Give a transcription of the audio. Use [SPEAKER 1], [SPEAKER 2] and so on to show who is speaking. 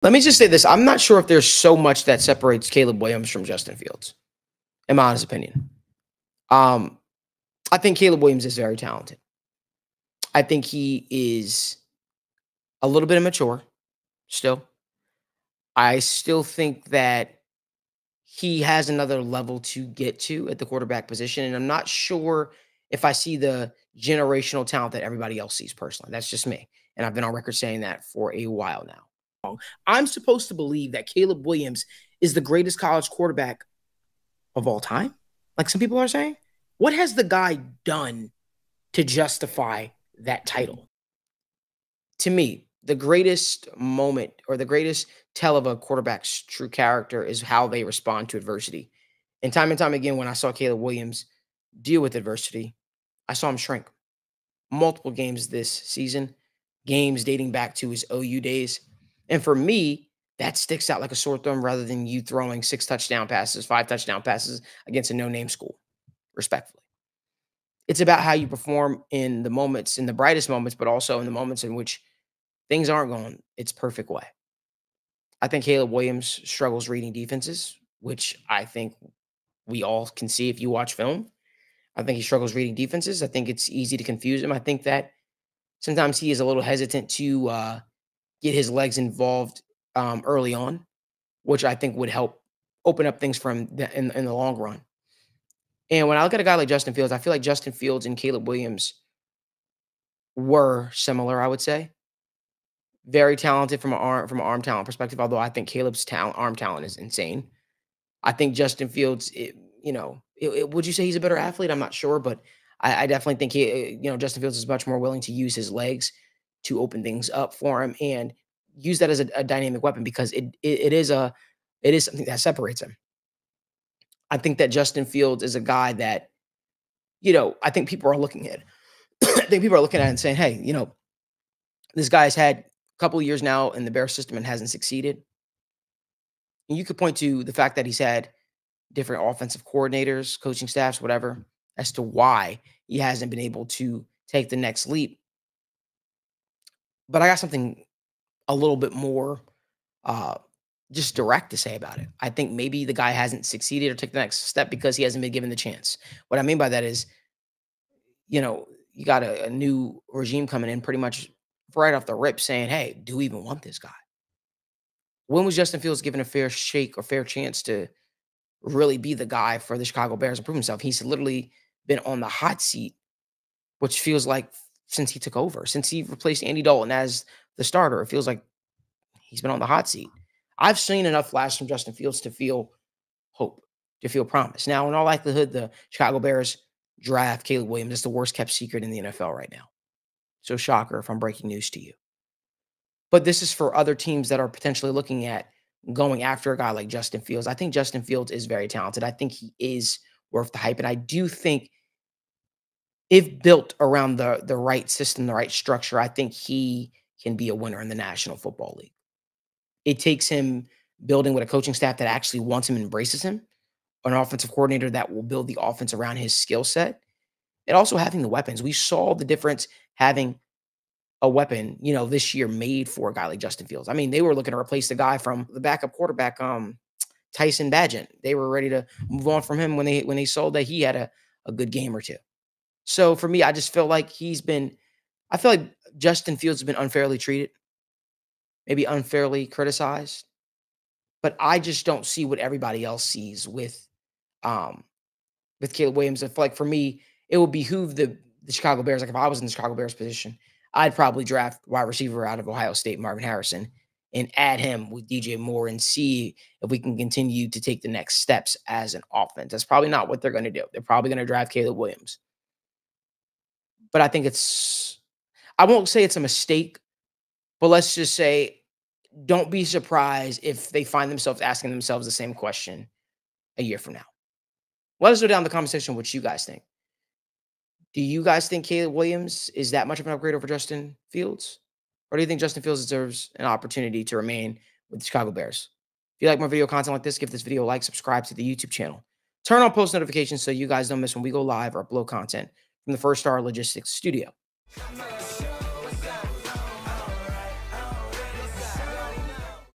[SPEAKER 1] Let me just say this. I'm not sure if there's so much that separates Caleb Williams from Justin Fields, in my honest opinion. Um, I think Caleb Williams is very talented. I think he is a little bit immature still. I still think that he has another level to get to at the quarterback position. And I'm not sure if I see the generational talent that everybody else sees personally. That's just me. And I've been on record saying that for a while now. I'm supposed to believe that Caleb Williams is the greatest college quarterback of all time, like some people are saying. What has the guy done to justify that title? To me, the greatest moment or the greatest tell of a quarterback's true character is how they respond to adversity. And time again, when I saw Caleb Williams deal with adversity, I saw him shrink. Multiple games this season, games dating back to his OU days. And for me, that sticks out like a sore thumb rather than you throwing 6 touchdown passes, 5 touchdown passes against a no-name school, respectfully. It's about how you perform in the moments, in the brightest moments, but also in the moments in which things aren't going its perfect way. I think Caleb Williams struggles reading defenses, which I think we all can see if you watch film. I think he struggles reading defenses. I think it's easy to confuse him. I think that sometimes he is a little hesitant to get his legs involved early on, which I think would help open up things for him in the long run. And when I look at a guy like Justin Fields, I feel like Justin Fields and Caleb Williams were similar, I would say. Very talented from an arm talent perspective, although I think Caleb's arm talent is insane. I think Justin Fields, would you say he's a better athlete? I'm not sure, but I definitely think Justin Fields is much more willing to use his legs to open things up for him and use that as a dynamic weapon because it is something that separates him. I think that Justin Fields is a guy that I think people are looking at. I think people are looking at it and saying, hey, this guy's had a couple of years now in the Bear system and hasn't succeeded. And you could point to the fact that he's had different offensive coordinators, coaching staffs, whatever, as to why he hasn't been able to take the next leap. But I got something a little bit more uh, just direct to say about it. I think maybe the guy hasn't succeeded or took the next step because he hasn't been given the chance. What I mean by that is, you got a new regime coming in pretty much right off the rip saying, hey, do we even want this guy? When was Justin Fields given a fair shake or fair chance to really be the guy for the Chicago Bears and prove himself? He's literally been on the hot seat, which feels like since he took over, since he replaced Andy Dalton as the starter, it feels like he's been on the hot seat. I've seen enough flashes from Justin Fields to feel hope, to feel promise. Now, in all likelihood, the Chicago Bears draft Caleb Williams. It's the worst kept secret in the NFL right now. So shocker if I'm breaking news to you. But this is for other teams that are potentially looking at going after a guy like Justin Fields. I think Justin Fields is very talented. I think he is worth the hype. And I do think if built around the right system, the right structure, I think he can be a winner in the National Football League. It takes him building with a coaching staff that actually wants him and embraces him, an offensive coordinator that will build the offense around his skill set, and also having the weapons. We saw the difference having a weapon, this year made for a guy like Justin Fields. I mean, they were looking to replace the guy from the backup quarterback, Tyson Bagent. They were ready to move on from him when they saw that he had a good game or two. So for me, I just feel like I feel like Justin Fields has been unfairly treated, maybe unfairly criticized, but I just don't see what everybody else sees with Caleb Williams. I feel like for me, it would behoove the Chicago Bears. Like if I was in the Chicago Bears position, I'd probably draft wide receiver out of Ohio State, Marvin Harrison, and add him with DJ Moore and see if we can continue to take the next steps as an offense. That's probably not what they're going to do. They're probably going to draft Caleb Williams. But I think I won't say it's a mistake, but let's just say don't be surprised if they find themselves asking themselves the same question a year from now. Let us know down in the comment section what you guys think. Do you guys think Caleb Williams is that much of an upgrade over Justin Fields? Or do you think Justin Fields deserves an opportunity to remain with the Chicago Bears? If you like more video content like this, give this video a like, subscribe to the YouTube channel. Turn on post notifications so you guys don't miss when we go live or upload content from the First Star Logistics studio.